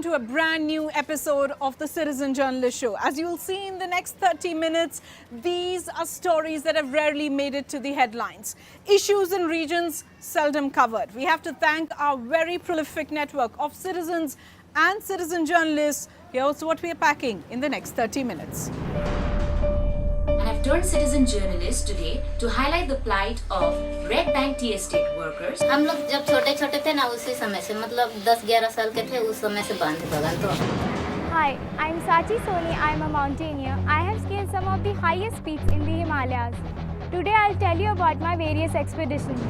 to a brand new episode of the Citizen Journalist Show. As you'll see in the next 30 minutes, these are stories that have rarely made it to the headlines. Issues in regions seldom covered. We have to thank our very prolific network of citizens and citizen journalists. Here's what we are packing in the next 30 minutes. I have turned citizen journalist today to highlight the plight of Red Bank tea estate workers. हम लोग जब छोटे छोटे थे ना उसी समय से मतलब 10-11 साल के थे उस समय से बांधे बगान तो Hi, I'm Sachi Soni. I'm a mountaineer. I have scaled some of the highest peaks in the Himalayas. Today I'll tell you about my various expeditions.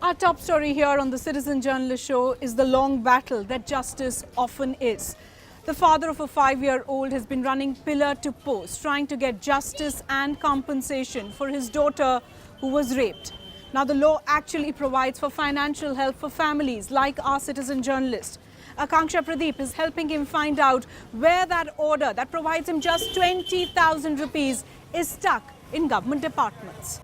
Our top story here on the Citizen Journalist Show is the long battle that justice often is. The father of a 5-year-old has been running pillar to post, trying to get justice and compensation for his daughter who was raped. Now, the law actually provides for financial help for families like our citizen journalist. Akanksha Pradeep is helping him find out where that order that provides him just 20,000 rupees is stuck in government departments.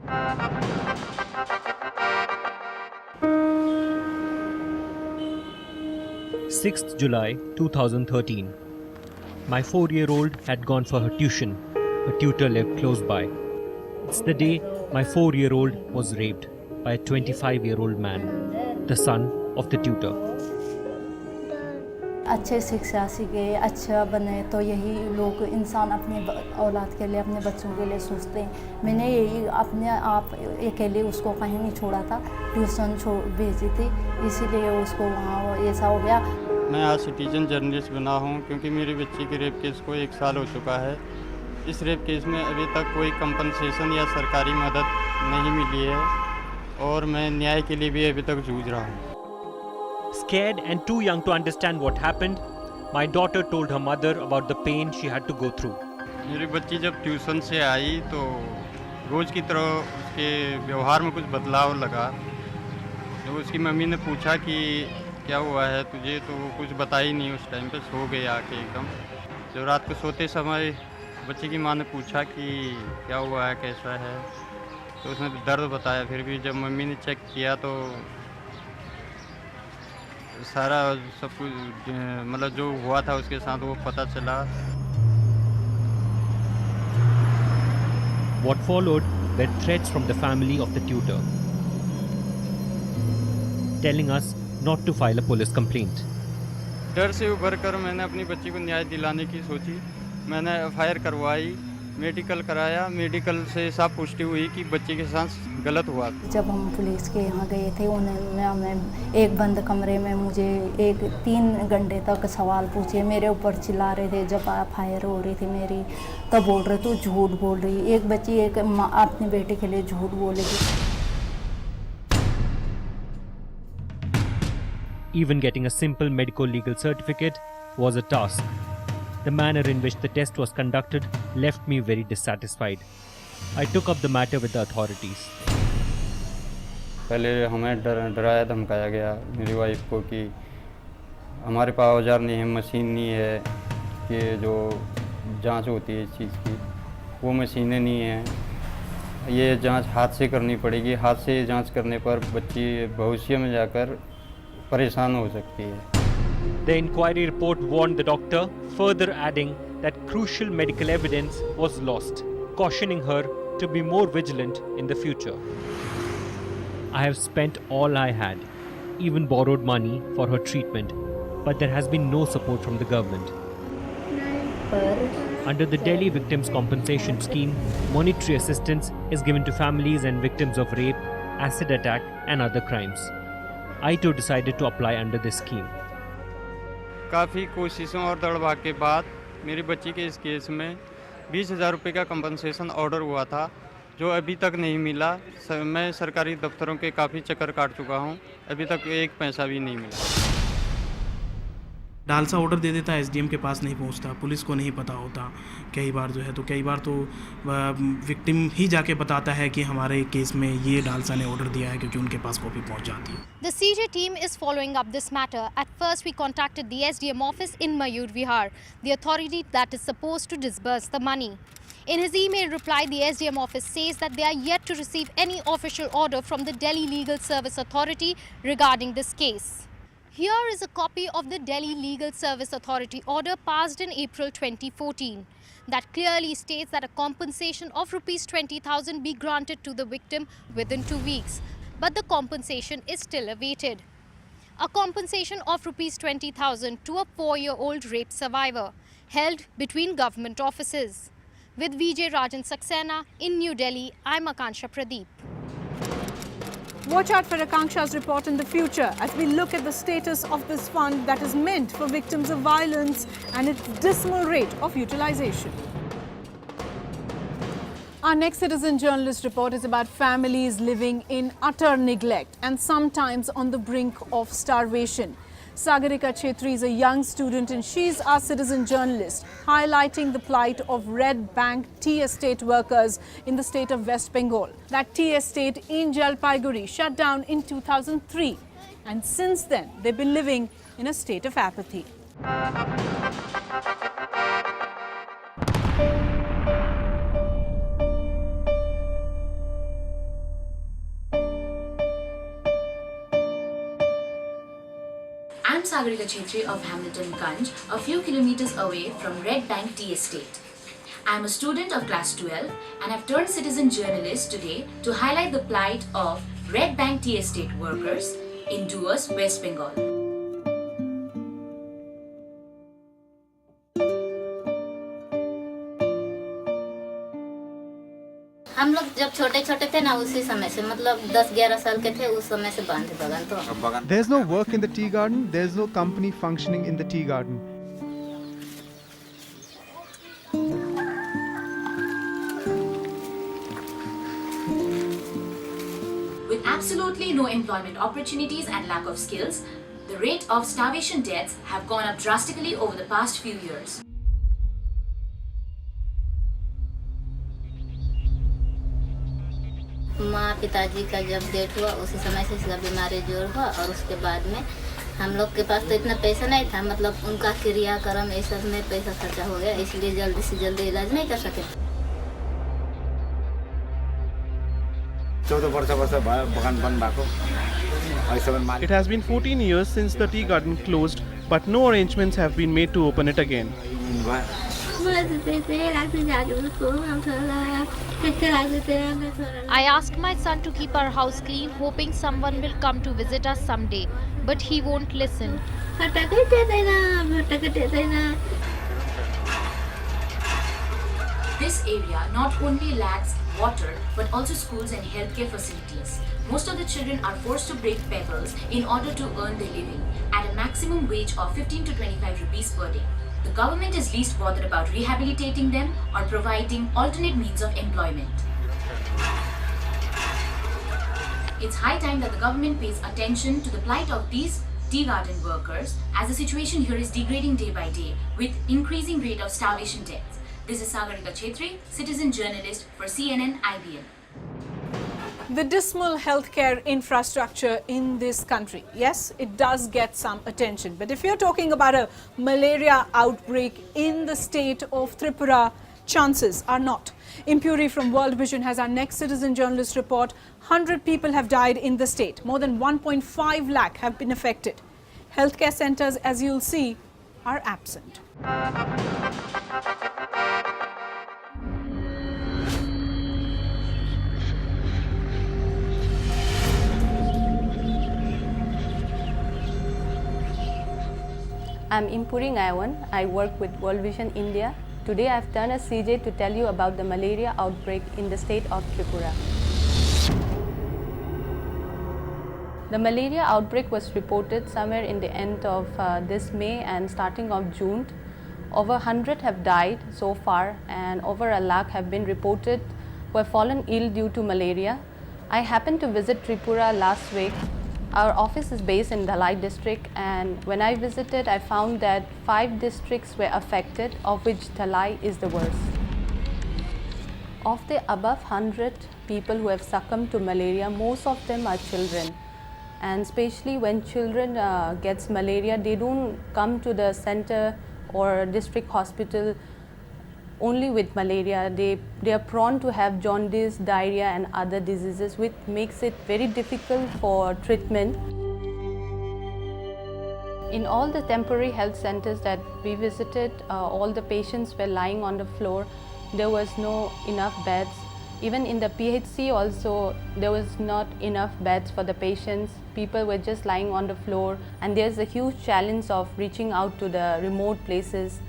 6th July 2013. My 4-year-old had gone for her tuition. Her tutor lived close by. It's the day my 4-year-old was raped by a 25-year-old man, the son of the tutor. अच्छे शिक्षा सीखे अच्छा बने तो यही लोग इंसान अपने औलाद के लिए अपने बच्चों के लिए सोचते हैं मैंने यही अपने आप अकेले उसको कहीं नहीं छोड़ा था ट्यूशन भेजी थी इसीलिए उसको वहाँ ऐसा हो गया मैं आज सिटीजन जर्नलिस्ट बना हूँ क्योंकि मेरी बच्ची के रेप केस को 1 साल हो चुका है इस रेप केस में अभी तक कोई कंपनसेशन या सरकारी मदद नहीं मिली है और मैं न्याय के लिए भी अभी तक जूझ रहा हूँ Scared and too young to understand what happened, my daughter told her mother about the pain she had to go through. मेरी बच्ची जब ट्यूशन से आई तो रोज़ की तरह उसके व्यवहार में कुछ बदलाव लगा तो उसकी मम्मी ने पूछा कि क्या हुआ है तुझे तो वो कुछ बता ही नहीं उस टाइम पे सो गई आके एकदम जब रात को सोते समय बच्ची की माँ ने पूछा कि क्या हुआ है कैसा है तो उसने दर्द बताया फिर भी जब मम्मी ने चेक किया तो सारा सब कुछ मतलब जो हुआ था उसके साथ वो पता चला What followed were threats from the family of the tutor, telling us not to file a police complaint. डर से उभर कर मैंने अपनी बच्ची को न्याय दिलाने की सोची मैंने एफआईआर करवाई मेडिकल कराया मेडिकल से साफ पुष्टि हुई कि बच्चे के साथ गलत हुआ जब हम पुलिस के यहाँ गए थे उन्होंने हमें एक बंद कमरे में मुझे 3 घंटे तक सवाल पूछे मेरे ऊपर चिल्ला रहे थे जब एफआईआर हो रही थी मेरी तब बोल रहे तू झूठ बोल रही एक बच्ची एक अपनी बेटे के लिए झूठ बोलेगी Even getting a simple medical legal certificate was a task. The manner in which the test was conducted left me very dissatisfied. I took up the matter with the authorities. पहले हमें डराया धमकाया गया मेरी वाइफ को कि हमारे पास औजार नहीं है मशीन नहीं है कि जो जांच होती है इस चीज़ की वो मशीनें नहीं हैं ये जांच हाथ से करनी पड़ेगी हाथ से जांच करने पर बच्ची भविष्य में जाकर परेशान हो सकती है The inquiry report warned the doctor, further adding that crucial medical evidence was lost, cautioning her to be more vigilant in the future. I have spent all I had, even borrowed money for her treatment, but there has been no support from the government. Under the Delhi Victims Compensation Scheme, monetary assistance is given to families and victims of rape, acid attack and other crimes. I too decided to apply under this scheme. काफ़ी कोशिशों और दौड़भाग के बाद मेरी बच्ची के इस case में 20,000 रुपये का कंपनसेशन ऑर्डर हुआ था जो अभी तक नहीं मिला मैं सरकारी दफ्तरों के काफ़ी चक्कर काट चुका हूं अभी तक एक पैसा भी नहीं मिला डालसा ऑर्डर दे देता एसडीएम के पास नहीं पहुंचता पुलिस को नहीं पता होता कई बार तो विक्टिम ही जाके बताता है कि हमारे केस में ये डालसा ने ऑर्डर दिया है क्योंकि उनके पास कॉपी पहुंच जाती है The CJ team is following up this matter. At first, we contacted the SDM office in Mayur Vihar, the authority that is supposed to disburse the money. In his email reply, the SDM office says that they are yet to receive any official order from the Delhi Legal Service Authority regarding this case. Here is a copy of the Delhi Legal Service Authority order passed in April 2014 that clearly states that a compensation of Rs 20,000 be granted to the victim within 2 weeks. But the compensation is still awaited. A compensation of Rs 20,000 to a 4-year-old rape survivor held between government offices. With Vijay Rajan Saxena in New Delhi, I'm Akansha Pradeep. Watch out for Akanksha's report in the future as we look at the status of this fund that is meant for victims of violence and its dismal rate of utilization. Our next Citizen Journalist report is about families living in utter neglect and sometimes on the brink of starvation. Sagarika Chetri is a young student and she's our citizen journalist, highlighting the plight of Red Bank tea estate workers in the state of West Bengal. That tea estate in Jalpaiguri shut down in 2003, and since then they've been living in a state of apathy. I'm Sagarika Chetri of Hamilton Ganj, a few kilometers away from Red Bank Tea Estate. I'm a student of class 12 and have turned citizen journalist today to highlight the plight of Red Bank Tea Estate workers in Duas, West Bengal. हम लोग जब छोटे छोटे थे ना उसी समय से मतलब 10-11 साल के थे उस समय से बांधे बगान तो There's no work in the tea garden, there's no company functioning in the tea garden. With absolutely no employment opportunities and lack of skills, the rate of starvation deaths have gone up drastically over the past few years. माँ पिताजी का जब death हुआ उसी समय से इसका बीमारी जोर हुआ और उसके बाद में हम लोग के पास तो इतना पैसा नहीं था मतलब उनका क्रियाक्रम ये सब में पैसा खर्चा हो गया इसलिए जल्दी से जल्दी इलाज नहीं कर सके 14 वर्ष भयो बगान बन्द भएको अहिलेसम्म It has been 14 years since the tea garden closed, but no arrangements have been made to open it again. I asked my son to keep our house clean, hoping someone will come to visit us someday, but he won't listen. This area not only lacks water but also schools and healthcare facilities. Most of the children are forced to break pebbles in order to earn their living at a maximum wage of 15 to 25 rupees per day. The government is least bothered about rehabilitating them or providing alternate means of employment. It's high time that the government pays attention to the plight of these tea garden workers as the situation here is degrading day by day with increasing rate of starvation deaths. This is Sagarika Chetri, citizen journalist for CNN IBN. The dismal healthcare infrastructure in this country, yes, it does get some attention. But if you're talking about a malaria outbreak in the state of Tripura, chances are not. Impuri from World Vision has our next citizen journalist report. 100 people have died in the state. More than 1.5 lakh have been affected. Healthcare centers, as you'll see, are absent. I'm Impuri Ngayawan. I work with World Vision India. Today I've done a CJ to tell you about the malaria outbreak in the state of Tripura. The malaria outbreak was reported somewhere in the end of this May and starting of June. Over 100 have died so far and over a lakh have been reported who have fallen ill due to malaria. I happened to visit Tripura last week. Our office is based in Dhalai district and when I visited I found that 5 districts were affected of which Dhalai is the worst. Of the above 100 people who have succumbed to malaria, most of them are children. And especially when children gets malaria, they don't come to the center or district hospital only with malaria. They are prone to have jaundice, diarrhea and other diseases which makes it very difficult for treatment. In all the temporary health centers that we visited, all the patients were lying on the floor. There was no enough beds. Even in the PHC also, there was not enough beds for the patients. People were just lying on the floor, and there's a huge challenge of reaching out to the remote places,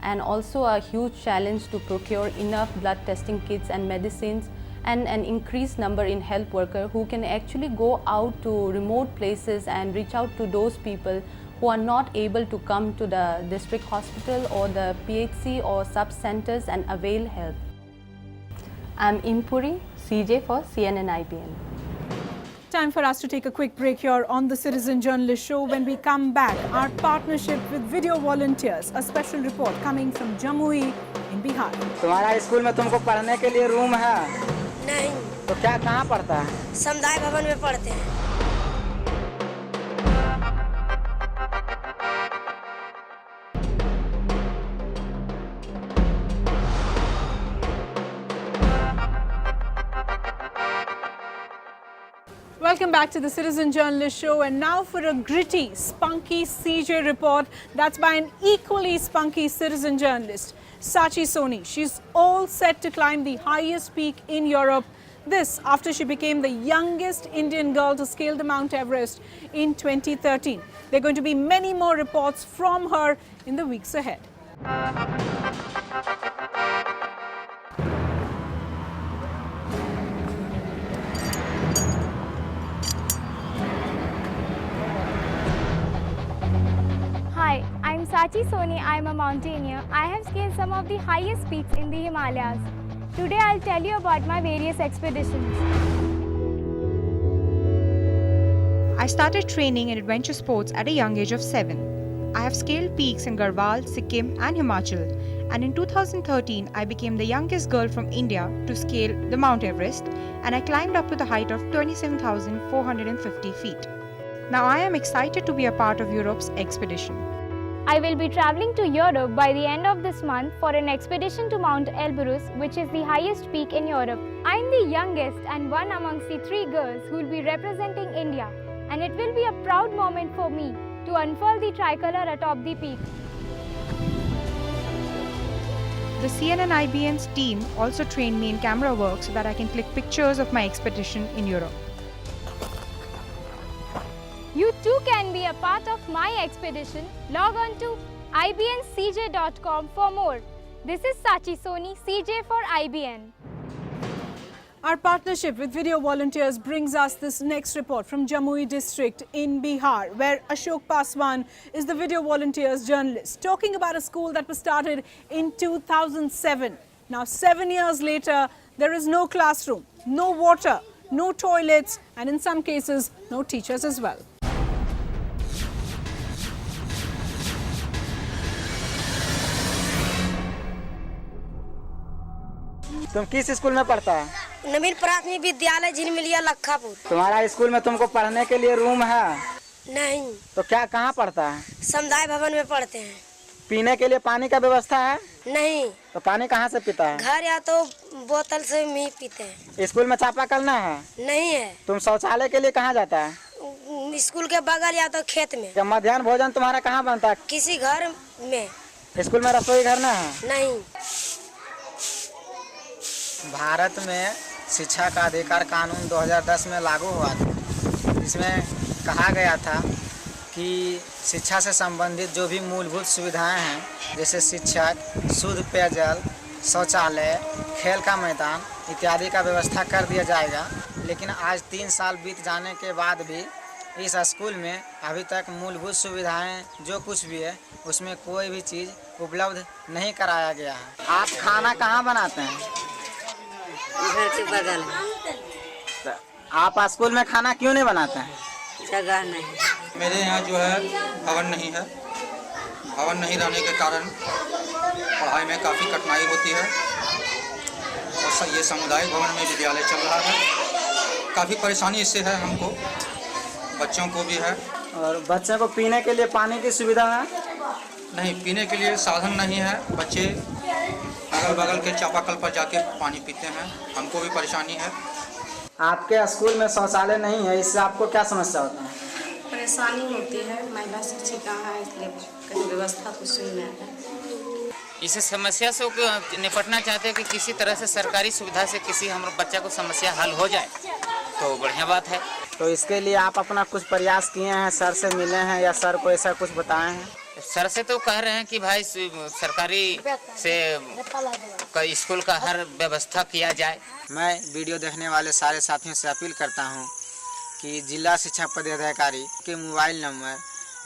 and also a huge challenge to procure enough blood testing kits and medicines, and an increased number in health workers who can actually go out to remote places and reach out to those people who are not able to come to the district hospital or the PHC or sub-centers and avail help. I'm Inpuri, CJ for CNN-IBN. Time for us to take a quick break here on the Citizen Journalist Show. When we come back, our partnership with video volunteers, a special report coming from Jamui in Bihar. तुम्हारा school में तुमको पढ़ने के लिए room है? नहीं। तो क्या कहाँ पढ़ता है? समुदाय भवन में पढ़ते हैं। Welcome back to the Citizen Journalist Show, and now for a gritty, spunky CJ report that's by an equally spunky citizen journalist, Sachi Soni. She's all set to climb the highest peak in Europe. This after she became the youngest Indian girl to scale the Mount Everest in 2013. There are going to be many more reports from her in the weeks ahead. Hi, I'm Sachi Soni. I'm a mountaineer. I have scaled some of the highest peaks in the Himalayas. Today I'll tell you about my various expeditions. I started training in adventure sports at a young age of 7. I have scaled peaks in Garhwal, Sikkim and Himachal, and in 2013 I became the youngest girl from India to scale the Mount Everest, and I climbed up to the height of 27,450 feet. Now I am excited to be a part of Europe's expedition. I will be traveling to Europe by the end of this month for an expedition to Mount Elbrus, which is the highest peak in Europe. I am the youngest and one amongst the 3 girls who will be representing India, and it will be a proud moment for me to unfurl the tricolor atop the peak. The CNN-IBN's team also trained me in camera work so that I can click pictures of my expedition in Europe. You too can be a part of my expedition. Log on to ibncj.com for more. This is Sachi Soni, CJ for IBN. Our partnership with video volunteers brings us this next report from Jamui district in Bihar, where Ashok Paswan is the video volunteers journalist, talking about a school that was started in 2007. Now, 7 years later, there is no classroom, no water, no toilets, and in some cases, no teachers as well. तुम किस school में पढ़ता है? नवीन प्राथमिक विद्यालय झिलमिलिया लखनपुर। तुम्हारा school में तुमको पढ़ने के लिए रूम है? नहीं। तो क्या कहाँ पढ़ता है? समुदाय भवन में पढ़ते हैं। पीने के लिए पानी का व्यवस्था है? नहीं। तो पानी कहाँ से पीता है? घर या तो बोतल से ही पीते हैं। स्कूल में चापाकल ना है? नहीं है। तुम शौचालय के लिए कहाँ जाता है? स्कूल के बगल या तो खेत में। क्या मध्याह्न भोजन तुम्हारा कहाँ बनता है? किसी घर में। स्कूल में रसोई घर ना है? नहीं। भारत में शिक्षा का अधिकार कानून 2010 में लागू हुआ था। इसमें कहा गया था कि शिक्षा से संबंधित जो भी मूलभूत सुविधाएं हैं, जैसे शिक्षक, शुद्ध पेयजल, शौचालय, खेल का मैदान इत्यादि का व्यवस्था कर दिया जाएगा। लेकिन आज 3 साल बीत जाने के बाद भी इस स्कूल में अभी तक मूलभूत सुविधाएं जो कुछ भी है उसमें कोई भी चीज़ उपलब्ध नहीं कराया गया है। आप खाना कहाँ बनाते हैं? घर के बगल। तो आप स्कूल में खाना क्यों नहीं बनाते हैं? जगह नहीं। मेरे यहाँ जो है भवन नहीं है। भवन नहीं रहने के कारण पढ़ाई में काफ़ी कठिनाई होती है और ये सामुदायिक भवन में विद्यालय चल रहा है। काफ़ी परेशानी इससे है हमको, बच्चों को भी है। और बच्चों को पीने के लिए पानी की सुविधा है? नहीं, पीने के लिए साधन नहीं है। बच्चे अगल बगल के चापाकल पर जाके पानी पीते हैं, हमको भी परेशानी है। आपके स्कूल में शौचालय नहीं है, इससे आपको क्या समस्या होता है? परेशानी होती है, महिला शिक्षिका है इसलिए कहीं व्यवस्था कुछ नहीं है। इस समस्या से निपटना चाहते हैं कि किसी तरह से सरकारी सुविधा से किसी हमारे बच्चा को समस्या हल हो जाए तो बढ़िया बात है। तो इसके लिए आप अपना कुछ प्रयास किए हैं, सर से मिले हैं या सर को ऐसा कुछ बताए हैं? सर से तो कह रहे हैं कि भाई सरकारी से स्कूल का हर व्यवस्था किया जाए। मैं वीडियो देखने वाले सारे साथियों से अपील करता हूं कि जिला शिक्षा पदाधिकारी के मोबाइल नंबर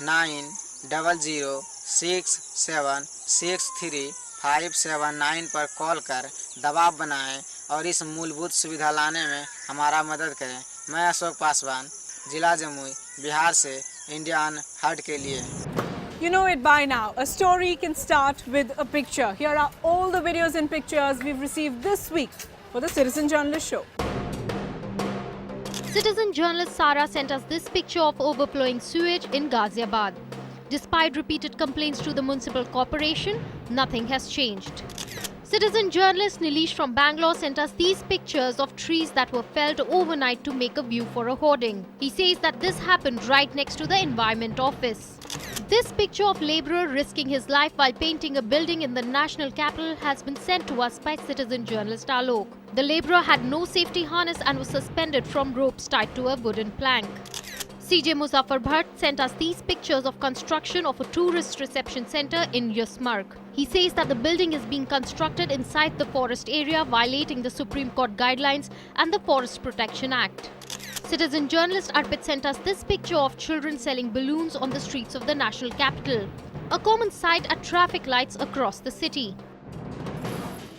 9006763579 पर कॉल कर दबाव बनाएं और इस मूलभूत सुविधा लाने में हमारा मदद करें। मैं अशोक पासवान, जिला जमुई, बिहार से इंडिया अनहर्ड के लिए। You know it by now. A story can start with a picture. Here are all the videos and pictures we've received this week for the Citizen Journalist Show. Citizen journalist Sara sent us this picture of overflowing sewage in Ghaziabad. Despite repeated complaints to the municipal corporation, nothing has changed. Citizen journalist Nilesh from Bangalore sent us these pictures of trees that were felled overnight to make a view for a hoarding. He says that this happened right next to the Environment Office. This picture of labourer risking his life while painting a building in the national capital has been sent to us by citizen journalist Alok. The labourer had no safety harness and was suspended from ropes tied to a wooden plank. CJ Muzaffar Bhatt sent us these pictures of construction of a tourist reception centre in Yusmarg. He says that the building is being constructed inside the forest area, violating the Supreme Court guidelines and the Forest Protection Act. Citizen journalist Arpit sent us this picture of children selling balloons on the streets of the national capital, a common sight at traffic lights across the city.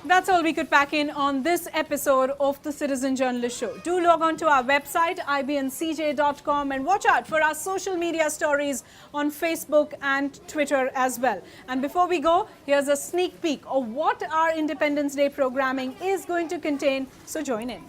That's all we could pack in on this episode of the Citizen Journalist Show. Do log on to our website ibncj.com and watch out for our social media stories on Facebook and Twitter as well. And before we go, here's a sneak peek of what our Independence Day programming is going to contain, so join in.